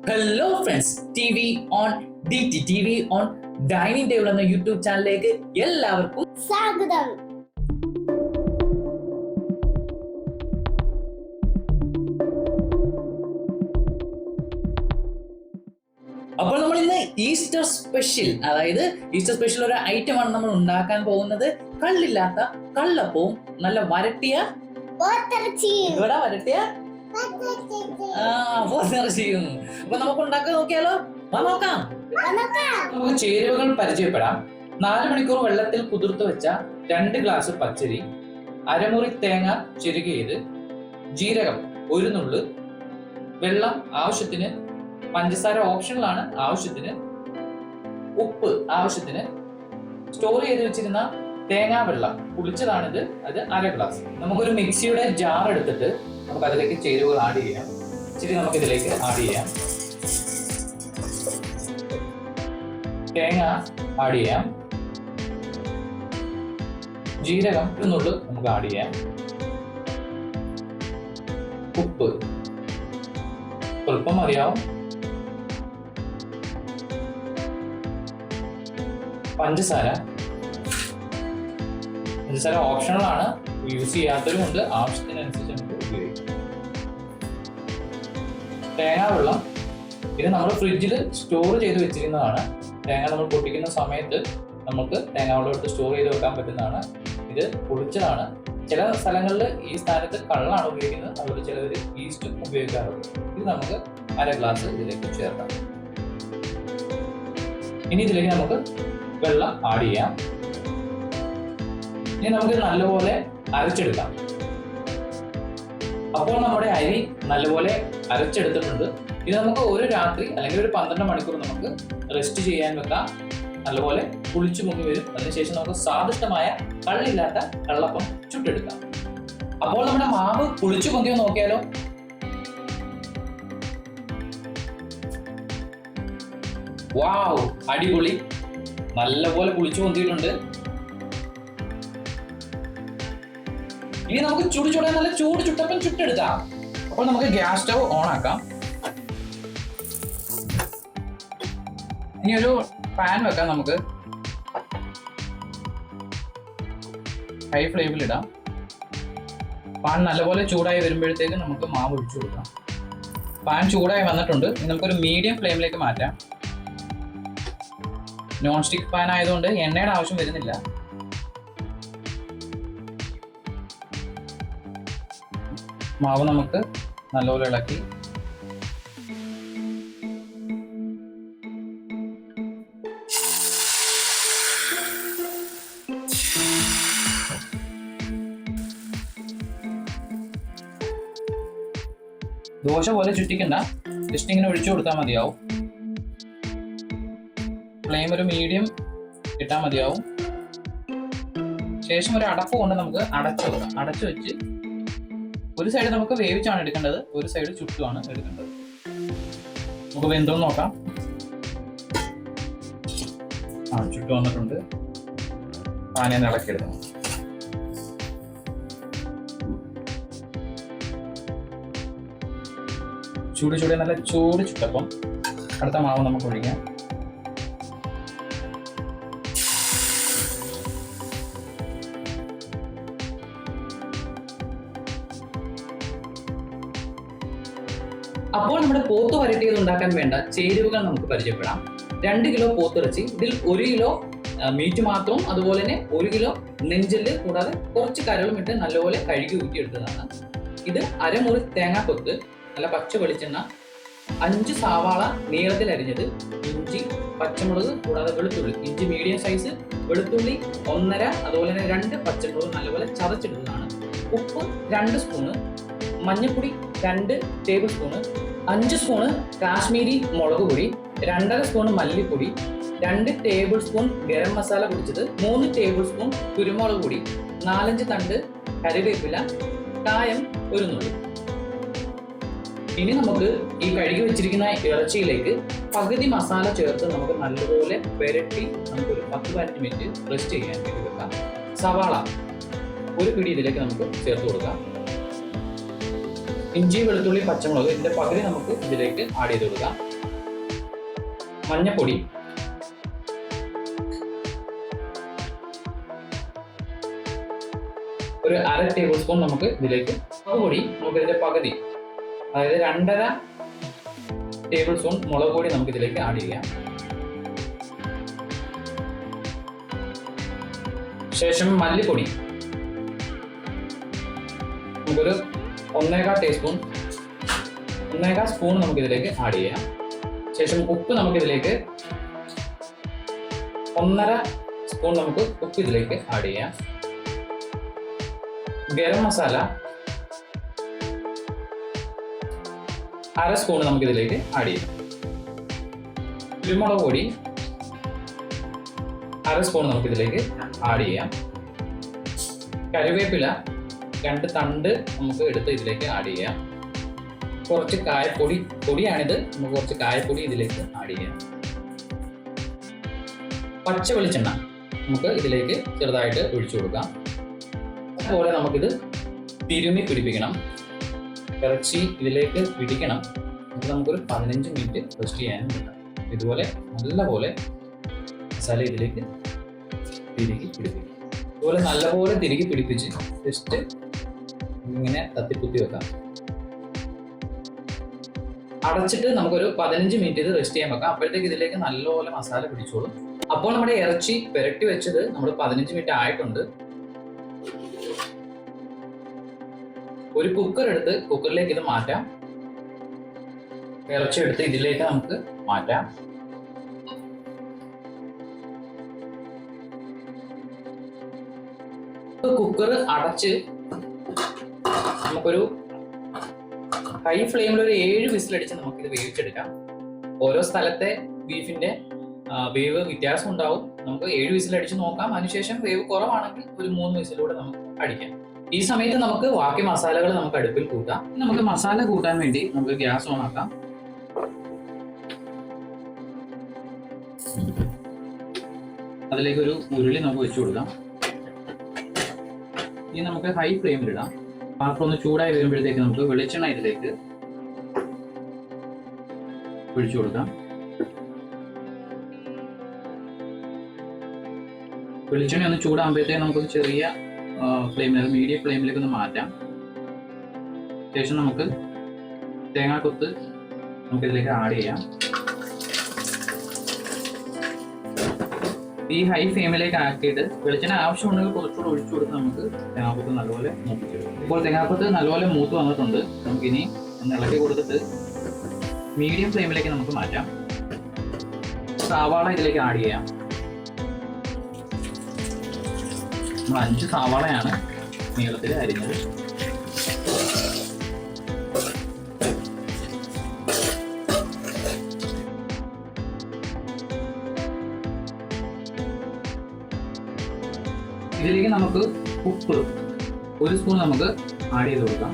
Hello friends, TV on DT TV on dining table എന്ന YouTube ചാനലിലേക്ക് എല്ലാവർക്കും സ്വാഗതം. അപ്പോൾ നമ്മൾ ഇന്ന് ഈസ്റ്റർ സ്പെഷ്യൽ, അതായത് ഈസ്റ്റർ സ്പെഷ്യൽ ഒരു ഐറ്റം ആണ് നമ്മൾ ഉണ്ടാക്കാൻ പോകുന്നത്. കള്ളില്ലാത്ത കള്ളപ്പവും നല്ല വരട്ടിയ പോത്തിറച്ചിയും. അപ്പൊ നമുക്ക് ഉണ്ടാക്കാൻ നോക്കിയാലോ? നോക്കാം. നമുക്ക് ചേരുവകൾ പരിചയപ്പെടാം. 4 മണിക്കൂർ വെള്ളത്തിൽ കുതിർത്ത് വെച്ച 2 ഗ്ലാസ് പച്ചരി, അരമുറി തേങ്ങ ചിരുകിയത്, ജീരകം 1 നുള്ള്, വെള്ളം ആവശ്യത്തിന്, പഞ്ചസാര ഓപ്ഷണലാണ്, ആവശ്യത്തിന്, ഉപ്പ് ആവശ്യത്തിന്, സ്റ്റോർ ചെയ്ത് വെച്ചിരുന്ന തേങ്ങാ വെള്ളം പുളിച്ചതാണിത്, അത് 1/2 ഗ്ലാസ്. നമുക്കൊരു മിക്സിയുടെ ജാർ എടുത്തിട്ട് നമുക്ക് അതിലേക്ക് ചേരുവകൾ ആഡ് ചെയ്യാം. ഇച്ചിരി നമുക്ക് ഇതിലേക്ക് ആഡ് ചെയ്യാം. തേങ്ങ ആഡ് ചെയ്യാം, ജീരകം 1 നുള്ള് നമുക്ക് ആഡ് ചെയ്യാം, ഉപ്പ് സ്വല്പം മതിയാവും, പഞ്ചസാര ഓപ്ഷണൽ ആണ്, യൂസ് ചെയ്യാത്തവരും ഉണ്ട്, ആവശ്യത്തിനനുസരിച്ച് നമുക്ക് ഉപയോഗിക്കാം. തേങ്ങാ വെള്ളം ഇത് നമ്മൾ ഫ്രിഡ്ജിൽ സ്റ്റോർ ചെയ്ത് വെച്ചിരുന്നതാണ്. തേങ്ങ നമ്മൾ പൊട്ടിക്കുന്ന സമയത്ത് നമുക്ക് തേങ്ങ വെള്ളം എടുത്ത് സ്റ്റോർ ചെയ്ത് വെക്കാൻ പറ്റുന്നതാണ്. ഇത് പൊളിച്ചതാണ്. ചില സ്ഥലങ്ങളിൽ ഈ സ്ഥാനത്ത് കള്ളാണ് ഉപയോഗിക്കുന്നത്, അതുപോലെ ചിലവർ ഈസ്റ്റും ഉപയോഗിക്കാറുണ്ട്. ഇത് നമുക്ക് 1/2 ഗ്ലാസ് ഇതിലേക്ക് ചേർക്കാം. ഇനി ഇതിലേക്ക് നമുക്ക് വെള്ളം ആഡ് ചെയ്യാം. ഇനി നമുക്ക് നല്ലപോലെ അരച്ചെടുക്കാം. അപ്പോൾ നമ്മുടെ അരി നല്ലപോലെ അരച്ചെടുത്തിട്ടുണ്ട്. ഇത് നമുക്ക് ഒരു രാത്രി അല്ലെങ്കിൽ ഒരു 12 മണിക്കൂർ നമുക്ക് റെസ്റ്റ് ചെയ്യാൻ വെക്കാം. നല്ലപോലെ പുളിച്ചു പൊങ്ങി വരും. അതിനുശേഷം നമുക്ക് സ്വാദിഷ്ടമായ കള്ളില്ലാത്ത കള്ളപ്പം ചുട്ടെടുക്കാം. അപ്പോൾ നമ്മുടെ മാവ് പുളിച്ചു പൊങ്ങിയോ നോക്കിയാലോ? വാവ്, അടിപൊളി, നല്ലപോലെ പുളിച്ചു പൊന്തിയിട്ടുണ്ട്. ഇനി നമുക്ക് ചൂടാൻ നല്ല ചുട്ടപ്പം ചുട്ടെടുക്കാം. അപ്പോൾ നമുക്ക് ഗ്യാസ് സ്റ്റവ് ഓൺ ആക്കാം. ഇനി ഒരു പാൻ വെക്കാം. നമുക്ക് ഹൈ ഫ്ലെയിമിൽ ഇടാം. പാൻ നല്ലപോലെ ചൂടായി വരുമ്പോഴത്തേക്ക് നമുക്ക് മാവ് ഒഴിച്ചു കൊടുക്കാം. പാൻ ചൂടായി വന്നിട്ടുണ്ട്. ഇനി നമുക്കൊരു മീഡിയം ഫ്ലെയിമിലേക്ക് മാറ്റാം. നോൺ സ്റ്റിക്ക് പാൻ ആയതുകൊണ്ട് എണ്ണയുടെ ആവശ്യം വരുന്നില്ല. മാവ് നമുക്ക് നല്ലപോലെ ഇളക്കി ദോശ പോലെ ചുറ്റിക്കണ്ട, ജസ്റ്റ് ഇങ്ങനെ ഒഴിച്ചു കൊടുത്താൽ മതിയാവും. ഫ്ലെയിം ഒരു മീഡിയം ഇട്ടാൽ മതിയാവും. ശേഷം ഒരു അടപ്പ് കൊണ്ട് നമുക്ക് അടച്ചു വെച്ച് ഒരു സൈഡ് നമുക്ക് വേവിച്ചാണ് എടുക്കേണ്ടത്, ഒരു സൈഡ് ചുട്ടുമാണ് എടുക്കേണ്ടത്. നമുക്ക് വെന്തോന്ന് നോക്കാം. ചുട്ടു വന്നിട്ടുണ്ട്. പാനെ ഇളക്കിയെടുക്കണം. ചൂട് നല്ല ചുട്ടപ്പം അടുത്ത മാവ് നമുക്ക് ഒഴിക്കാം. അപ്പോൾ നമ്മുടെ പോത്ത് വരട്ടിയത് ഉണ്ടാക്കാൻ വേണ്ട ചേരുവകൾ നമുക്ക് പരിചയപ്പെടാം. 2 കിലോ പോത്തിറച്ചി, ഇതിൽ 1 കിലോ മീറ്റ് മാത്രവും, അതുപോലെ തന്നെ 1 കിലോ നെഞ്ചല്, കൂടാതെ കുറച്ച് കരളും ഇട്ട് നല്ലപോലെ കഴുകി ഊറ്റിയെടുത്തതാണ്. ഇത് അരമുറി തേങ്ങാക്കൊത്ത്, നല്ല പച്ച വെളിച്ചെണ്ണ, 5 സവാള നീളത്തിൽ അരിഞ്ഞത്, ഇഞ്ചി, പച്ചമുളക്, കൂടാതെ വെളുത്തുള്ളി, ഇഞ്ചി മീഡിയം സൈസ്, വെളുത്തുള്ളി 1.5, അതുപോലെ തന്നെ 2 പച്ചമുളക് നല്ലപോലെ ചതച്ചെടുത്തതാണ്. ഉപ്പ് 2 സ്പൂണ്, മഞ്ഞൾപ്പൊടി 2 ടേബിൾ സ്പൂണ്, 5 സ്പൂണ് കാശ്മീരി മുളക് പൊടി, 2.5 സ്പൂൺ മല്ലിപ്പൊടി, 2 ടേബിൾ സ്പൂൺ ഗരം മസാല പൊടിച്ചത്, 3 ടേബിൾ സ്പൂൺ കുരുമുളക് പൊടി, 4-5 തണ്ട് കറിവേപ്പില, കായം 1 നുള്ളി. ഇനി നമുക്ക് ഈ കഴുകി വെച്ചിരിക്കുന്ന ഇറച്ചിയിലേക്ക് പകുതി മസാല ചേർത്ത് നമുക്ക് നല്ലപോലെ പുരട്ടി നമുക്കൊരു 10-15 മിനിറ്റ് റെസ്റ്റ് ചെയ്യാൻ വേണ്ടി വെക്കാം. സവാള 1 പിടി ഇതിലേക്ക് നമുക്ക് ചേർത്ത് കൊടുക്കാം. ഇഞ്ചി, വെളുത്തുള്ളി, പച്ചമുളക് ഇതിന്റെ പകുതി നമുക്ക് ഇതിലേക്ക് ആഡ് ചെയ്ത് കൊടുക്കാം. മഞ്ഞപ്പൊടി, ഒരു 1/2 ടേബിൾ സ്പൂൺ നമുക്ക് ഇതിലേക്ക് മുളക് പൊടി, നമുക്ക് ഇതിന്റെ പകുതി, അതായത് 2.5 ടേബിൾ സ്പൂൺ മുളക് പൊടി നമുക്ക് ഇതിലേക്ക് ആഡ് ചെയ്യാം. ശേഷം മല്ലിപ്പൊടി നമുക്കൊരു 1.25 സ്പൂൺ നമുക്ക് ഇതിലേക്ക് ആഡ് ചെയ്യാം. ശേഷം ഉപ്പ് നമുക്ക് ഇതിലേക്ക് 1.5 സ്പൂൺ നമുക്ക് ഉപ്പ് ഇതിലേക്ക് ആഡ് ചെയ്യാം. ഗരം മസാല 1/2 സ്പൂൺ നമുക്ക് ഇതിലേക്ക് ആഡ് ചെയ്യാം. കുരുമുളക് പൊടി 1/2 സ്പൂൺ നമുക്ക് ഇതിലേക്ക് ആഡ് ചെയ്യാം. കറിവേപ്പില 2 തണ്ട് നമുക്ക് എടുത്ത് ഇതിലേക്ക് ആഡ് ചെയ്യാം. കുറച്ച് പൊടിയാണിത്, നമുക്ക് കുറച്ച് കായപ്പൊടി ഇതിലേക്ക് ആഡ് ചെയ്യാം. പച്ച വെളിച്ചെണ്ണ നമുക്ക് ഇതിലേക്ക് ചെറുതായിട്ട് ഒഴിച്ചു കൊടുക്കാം. അതുപോലെ നമുക്കിത് തിരുമ്മി പിടിപ്പിക്കണം. ഇറച്ചി ഇതിലേക്ക് പിടിക്കണം. അത് നമുക്കൊരു 15 മിനിറ്റ് റെസ്റ്റ് ചെയ്യാനും പറ്റാം. ഇതുപോലെ നല്ലപോലെ മസാല ഇതിലേക്ക് തിരികെ പിടിപ്പിക്കും. അതുപോലെ നല്ലപോലെ തിരികെ പിടിപ്പിച്ച് ജസ്റ്റ് ഇങ്ങനെ തത്തിക്കുത്തി വെക്കാം. അടച്ചിട്ട് നമുക്കൊരു 15 മിനിറ്റ് ഇത് റെസ്റ്റ് ചെയ്യാൻ വെക്കാം. അപ്പോഴത്തേക്ക് ഇതിലേക്ക് നല്ലപോലെ മസാല പിടിച്ചോളും. അപ്പോൾ നമ്മുടെ ഇറച്ചി പുരട്ടി വെച്ചത് നമ്മൾ 15 മിനിറ്റ് ആയിട്ടുണ്ട്. ഒരു കുക്കർ എടുത്ത് കുക്കറിലേക്ക് ഇത് മാറ്റാം. ഇറച്ചി എടുത്ത് ഇതിലേക്ക് നമുക്ക് മാറ്റാം. കുക്കർ അടച്ച് നമുക്കൊരു ഹൈ ഫ്ലെയിമിൽ ഒരു 7 വിസിലടിച്ച് നമുക്കിത് വേവിച്ചെടുക്കാം. ഓരോ സ്ഥലത്തെ ബീഫിന്റെ വേവ് വ്യത്യാസം ഉണ്ടാവും. നമുക്ക് 7 വിസിലടിച്ച് നോക്കാം. അതിനുശേഷം വേവ് കുറവാണെങ്കിൽ ഒരു 3 വിസിലൂടെ നമുക്ക് അടിക്കാം. ഈ സമയത്ത് നമുക്ക് ബാക്കി മസാലകൾ നമുക്ക് അടുപ്പിൽ കൂട്ടാം. നമുക്ക് മസാല കൂട്ടാൻ വേണ്ടി നമുക്ക് ഗ്യാസ് ഓൺ ആക്കാം. അതിലേക്ക് ഒരു ഉരുളി നമുക്ക് വെച്ചു കൊടുക്കാം. ഇനി നമുക്ക് ഹൈ ഫ്ലെയിമിൽ ഇടാം. പാത്രം ഒന്ന് ചൂടായി വരുമ്പോഴത്തേക്ക് നമുക്ക് വെളിച്ചെണ്ണ ഇതിലേക്ക് ഒഴിച്ചു കൊടുക്കാം. വെളിച്ചെണ്ണ ഒന്ന് ചൂടാകുമ്പോഴത്തേക്ക് നമുക്കൊരു ചെറിയ ഫ്ലെയിമിൽ, മീഡിയം ഫ്ലെയിമിലേക്ക് ഒന്ന് മാറ്റാം. ശേഷം നമുക്ക് തേങ്ങാക്കൊത്ത് നമുക്കിതിലേക്ക് ആഡ് ചെയ്യാം. ഈ ഹൈ ഫ്ലെയിമിലേക്ക് ആക്കിയിട്ട് വെളിച്ചെണ്ണ ആവശ്യമുണ്ടെങ്കിൽ കുറച്ചുകൂടെ ഒഴിച്ചു കൊടുത്ത് നമുക്ക് തേങ്ങാക്കൊത്ത് നല്ലപോലെ മൂപ്പിച്ചെടുക്കും. ഇപ്പോൾ തേങ്ങാക്കൊത്ത് നല്ലപോലെ മൂത്ത് വന്നിട്ടുണ്ട്. നമുക്കിനി ഒന്ന് ഇളക്കി കൊടുത്തിട്ട് മീഡിയം ഫ്ലെയിമിലേക്ക് നമുക്ക് മാറ്റാം. സവാള ഇതിലേക്ക് ആഡ് ചെയ്യാം. നമ്മൾ 5 സവാളയാണ് നീളത്തിൽ അരിഞ്ഞത്. ഇതിലേക്ക് നമുക്ക് ഉപ്പ് 1 സ്പൂൺ നമുക്ക് ആഡ് ചെയ്ത് കൊടുക്കാം.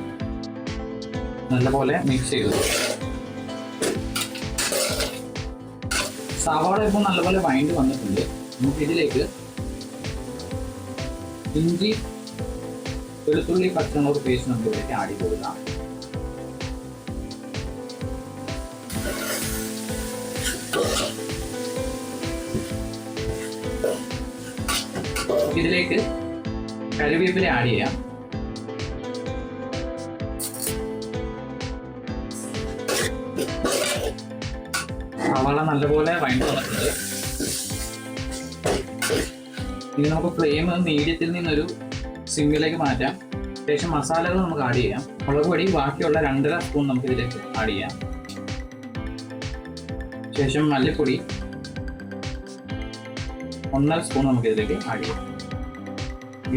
നല്ലപോലെ മിക്സ് ചെയ്ത് കൊടുക്കാം. സവാള ഇപ്പോൾ നല്ലപോലെ വഴണ്ടി വന്നിട്ടുണ്ട്. നമുക്ക് ഇതിലേക്ക് ഇഞ്ചി വെളുത്തുള്ളി പച്ചമുളക് പേസ്റ്റ് നമുക്ക് ഇതിലേക്ക് ആഡ് ചെയ്ത് കൊടുക്കാം. ഇതിലേക്ക് കറിവേപ്പില ആഡ് ചെയ്യാം. സവാള നല്ലപോലെ വഴണ്ടി വന്നിട്ടുണ്ട്. ഇനി നമുക്ക് ഫ്ലെയിം മീഡിയത്തിൽ നിന്നൊരു സിമ്മിലേക്ക് മാറ്റാം. ശേഷം മസാലകൾ നമുക്ക് ആഡ് ചെയ്യാം. മുളക് പൊടി ബാക്കിയുള്ള 2.5 സ്പൂൺ നമുക്ക് ഇതിലേക്ക് ആഡ് ചെയ്യാം. ശേഷം മല്ലിപ്പൊടി 1.5 സ്പൂൺ നമുക്ക് ഇതിലേക്ക് ആഡ് ചെയ്യാം.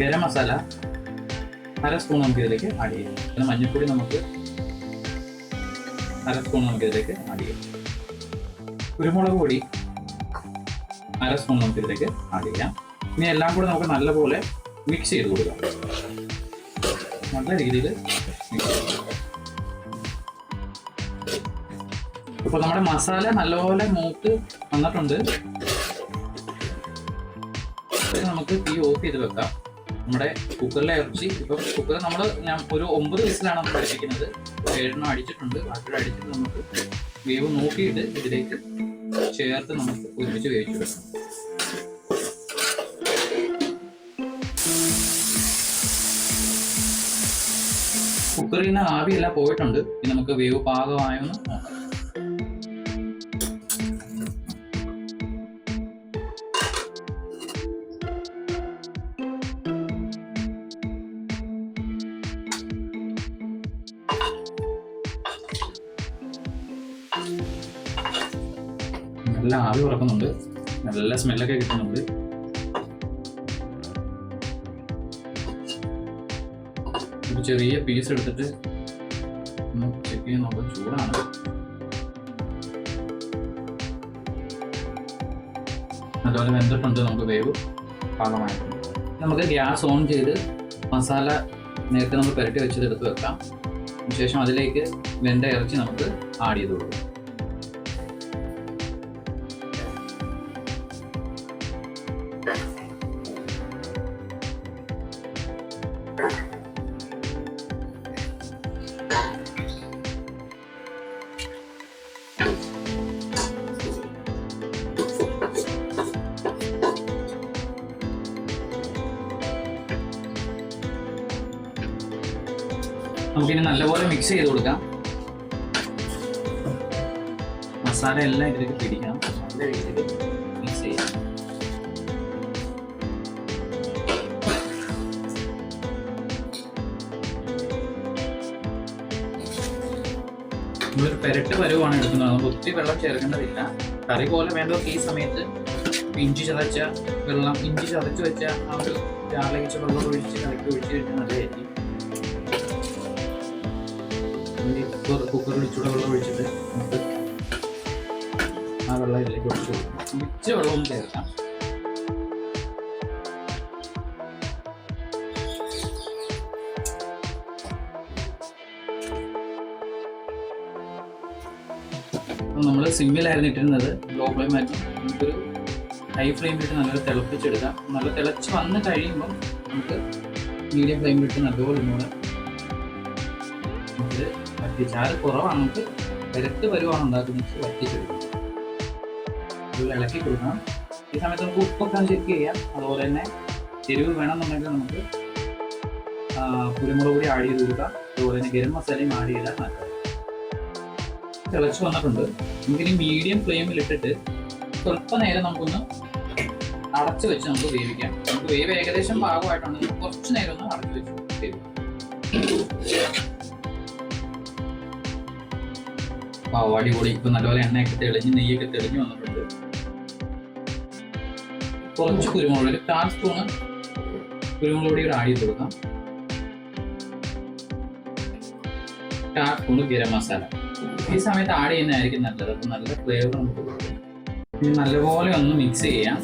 ഗരം മസാല 1/2 സ്പൂൺ നമുക്ക് ഇതിലേക്ക് ആഡ് ചെയ്യാം. പിന്നെ മഞ്ഞൾപ്പൊടി നമുക്ക് 1/2 സ്പൂൺ നമുക്ക് ഇതിലേക്ക് ആഡ് ചെയ്യാം. കുരുമുളക് പൊടി 1/2 സ്പൂൺ നമുക്ക് ഇതിലേക്ക് ആഡ് ചെയ്യാം. ഇനി എല്ലാം കൂടെ നമുക്ക് നല്ലപോലെ മിക്സ് ചെയ്ത് കൊടുക്കാം. നല്ല രീതിയിൽ മിക്സ് ചെയ്ത് കൊടുക്കാം. ഇപ്പോൾ നമ്മുടെ മസാല നല്ലപോലെ മൂത്ത് വന്നിട്ടുണ്ട്. നമുക്ക് തീ ഓഫ് ചെയ്ത് വെക്കാം. നമ്മുടെ കുക്കറിലെ ഇറച്ചി ഇപ്പം കുക്കർ ഞാൻ ഒരു 9 വിസിലാണ് നമ്മൾ അടിപ്പിക്കുന്നത്. 7 അടിച്ചിട്ടുണ്ട്. ബാക്കി അടിച്ചിട്ട് നമുക്ക് വേവ് നോക്കിയിട്ട് ഇതിലേക്ക് ചേർത്ത് നമുക്ക് ഒരുമിച്ച് വേവിച്ചു വെക്കണം. കുക്കറിൽ നിന്ന് ആവിയെല്ലാം പോയിട്ടുണ്ട്. ഇനി നമുക്ക് വേവ് പാകമായെന്ന് നോക്കാം. നല്ല ആവി ഉറക്കുന്നുണ്ട്, നല്ല സ്മെല്ലൊക്കെ കിട്ടുന്നുണ്ട്. ഒരു ചെറിയ പീസ് എടുത്തിട്ട് ഒന്ന് ചെക്ക് ചെയ്യാൻ നോക്കാം. ചൂടാണ്. അതുപോലെ വെന്തിട്ടുണ്ട്, നമുക്ക് വേവ് പാകമായിട്ടുണ്ട്. നമുക്ക് ഗ്യാസ് ഓൺ ചെയ്ത് മസാല നേരത്തെ നമ്മൾ പുരട്ടി വെച്ചത് എടുത്ത് വെക്കാം. അതിനുശേഷം അതിലേക്ക് വെന്ത ഇറച്ചി നമുക്ക് ആഡ് ചെയ്ത് കൊടുക്കാം. നമുക്കിനി നല്ലപോലെ മിക്സ് ചെയ്ത് കൊടുക്കാം. മസാല എല്ലാം ഇതിലേക്ക് പിടിക്കണം. നല്ല രീതിയിൽ മിക്സ് ചെയ്യാം. നമ്മളൊരു പെരട്ട് പരുവാണ് എടുക്കുന്നത്. നമുക്ക് ഒത്തിരി വെള്ളം ചേർക്കേണ്ടതില്ല. കറി പോലെ വേണ്ടവർക്ക് ഈ സമയത്ത് ഇഞ്ചി ചതച്ച വെള്ളം, ഇഞ്ചി ചതച്ച് വെച്ച ആ ഒരു ജാറിലേക്ക് വെള്ളം ഒഴിച്ച് കലക്കി ഒഴിച്ച് കഴിഞ്ഞാൽ നല്ലതായിരിക്കും. കുക്കറിൽ ഇച്ചിരി വെള്ളം ഒഴിച്ചിട്ട് നമുക്ക് ആ വെള്ളം ഇതിലേക്ക് ഒഴിച്ചു കൊടുക്കാം. ഇച്ചിരി വെള്ളവും ചേർക്കാം. നമ്മൾ സിമ്മിലായിരുന്നു ഇട്ടിരുന്നത്, ലോ ഫ്ലെയിം ആക്കി നമുക്കൊരു ഹൈ ഫ്ലെയിമിലിട്ട് നല്ലൊരു തിളപ്പിച്ചെടുക്കാം. നല്ല തിളച്ച് വന്ന് കഴിയുമ്പം നമുക്ക് മീഡിയം ഫ്ലെയിമിലിട്ട് നല്ലപോലെ ഒന്നുകൂടെ നമുക്ക് വറ്റിച്ചാൽ കുറവാണ്. നമുക്ക് പെരട്ട് വരുവാണ് ഉണ്ടാക്കുന്നത്, വറ്റിച്ചെടുക്കാം. അതുപോലെ ഇളക്കി കൊടുക്കണം. ഈ സമയത്ത് നമുക്ക് ഉപ്പൊക്കെ ചെക്ക് ചെയ്യാം. അതുപോലെ തന്നെ എരിവ് വേണമെന്നുണ്ടെങ്കിൽ നമുക്ക് കുരുമുളക് പൊടി ആഡ് ചെയ്ത് കൊടുക്കാം. അതുപോലെ തന്നെ ഗരം മസാലയും ആഡ് ചെയ്താൽ നല്ലത്. തിളച്ച് വന്നിട്ടുണ്ട്. നമുക്കിനി മീഡിയം ഫ്ലെയിമിലിട്ടിട്ട് സ്വല്പ നേരം നമുക്കൊന്ന് അടച്ചു വെച്ച് നമുക്ക് വേവിക്കാം. നമുക്ക് വേവ് ഏകദേശം പാകമായിട്ടുണ്ടെങ്കിൽ കുറച്ച് നേരം ഒന്ന് അടച്ചു വെച്ച് വേവിക്കാം. അടിപൊളി. ഇപ്പൊ നല്ലപോലെ എണ്ണയൊക്കെ തെളിഞ്ഞ് നെയ്യൊക്കെ തെളിഞ്ഞ് വന്നിട്ടുണ്ട്. കുറച്ച് കുരുമുളക്, ഒരു 1/4 സ്പൂണ് കുരുമുളക് പൊടി ആഡ് ചെയ്ത് കൊടുക്കാം. 1/4 സ്പൂണ് ഗരം മസാല ഈ സമയത്ത് ആഡ് ചെയ്യുന്നതായിരിക്കും നല്ലത്. അപ്പൊ നല്ല ഫ്ലേവർ നമുക്ക് കൊടുക്കും. ഇനി നല്ലപോലെ ഒന്ന് മിക്സ് ചെയ്യാം.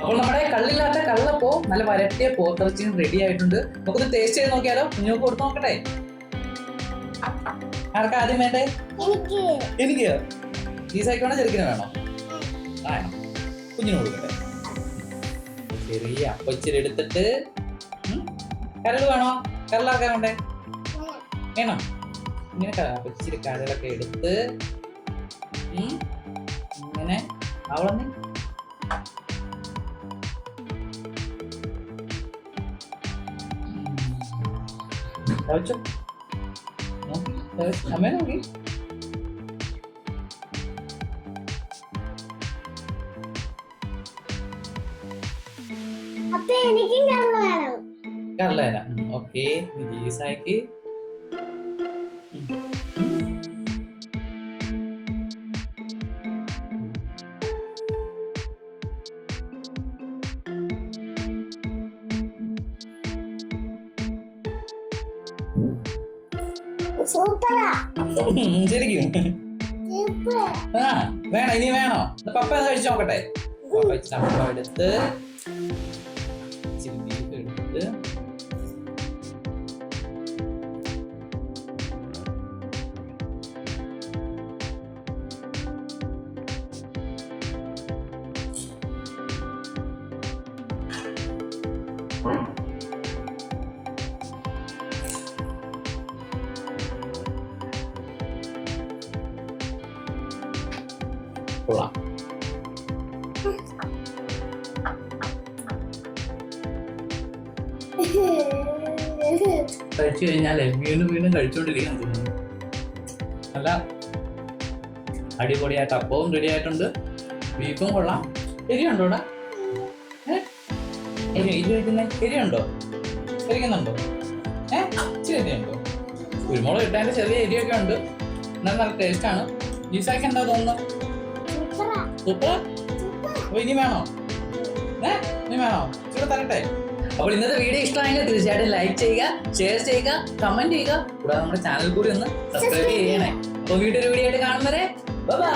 അപ്പോൾ നമ്മുടെ കള്ളില്ലാത്ത കള്ളപ്പോ നല്ല വരട്ടിയ പോത്തിറച്ചിയും റെഡി ആയിട്ടുണ്ട്. നമുക്കൊന്ന് ടേസ്റ്റ് ചെയ്ത് നോക്കിയാലോ? കുഞ്ഞുങ്ങൾക്ക് കൊടുത്ത് നോക്കട്ടെ. ആർക്കാ ആദ്യം വേണ്ടേ? എനിക്ക്. ഈ സൈക്കിളാണോ ചെറുക്കിന് വേണോ? ആണോ? കുഞ്ഞിന് കൊടുക്കട്ടെ. ചെറിയ അപ്പച്ചിരി എടുത്തിട്ട് കരൾ വേണോ? കരളാക്കാൻ വേണ്ടേ? വേണം. ഇങ്ങനെ അപ്പച്ചിരി കരളൊക്കെ എടുത്ത് ഇങ്ങനെ അവളെ അമ്മേ നോക്കി. അപ്പൊ എനിക്കും കടല വേണം. കടല തരാം. ഓക്കെ, ജീസായിക്ക് സൂപ്പറാ. ശരിക്കും സൂപ്പർ. ആ വേണോ? ഇനി വേണോ? പപ്പ കഴിച്ചു നോക്കട്ടെ. പപ്പ ചപ്പ എടുത്ത് ഇച്ചിരി ബീഫ് എടുത്ത് കൊള്ളാം. കഴിച്ചു കഴിഞ്ഞാലേ വീണ്ടും വീണ്ടും കഴിച്ചുകൊണ്ടിരിക്കാൻ തോന്നുന്നു. നല്ല അടിപൊളിയായിട്ട് അപ്പവും റെഡി ആയിട്ടുണ്ട്. ബീഫും കൊള്ളാം. എരിയുണ്ടോ ഇവിടെ? എരി കഴിക്കുന്നേ? എരിയുണ്ടോ? കഴിക്കുന്നുണ്ടോ? ഇച്ചിരി എരിയുണ്ടോ? കുരുമുളക് ഇട്ടതിന്റെ ചെറിയ എരിയൊക്കെ ഉണ്ട്. എന്നാൽ നല്ല ടേസ്റ്റ് ആണ്. ജീസാക്ക് എന്താ തോന്നുന്നു? സൂപ്പർ. അപ്പൊ ഇനി വേണോ? ഇനി വേണോ? ഇച്ചിരി തരട്ടെ. അപ്പോൾ ഇന്നത്തെ വീഡിയോ ഇഷ്ടമായെങ്കിൽ തീർച്ചയായിട്ടും ലൈക്ക് ചെയ്യുക, ഷെയർ ചെയ്യുക, കമന്റ് ചെയ്യുക. കൂടാതെ നമ്മുടെ ചാനൽ കൂടി ഒന്ന് സബ്സ്ക്രൈബ് ചെയ്യണേ. അപ്പോൾ വീഡിയോ ആയിട്ട് കാണുന്നവരെ ബൈ.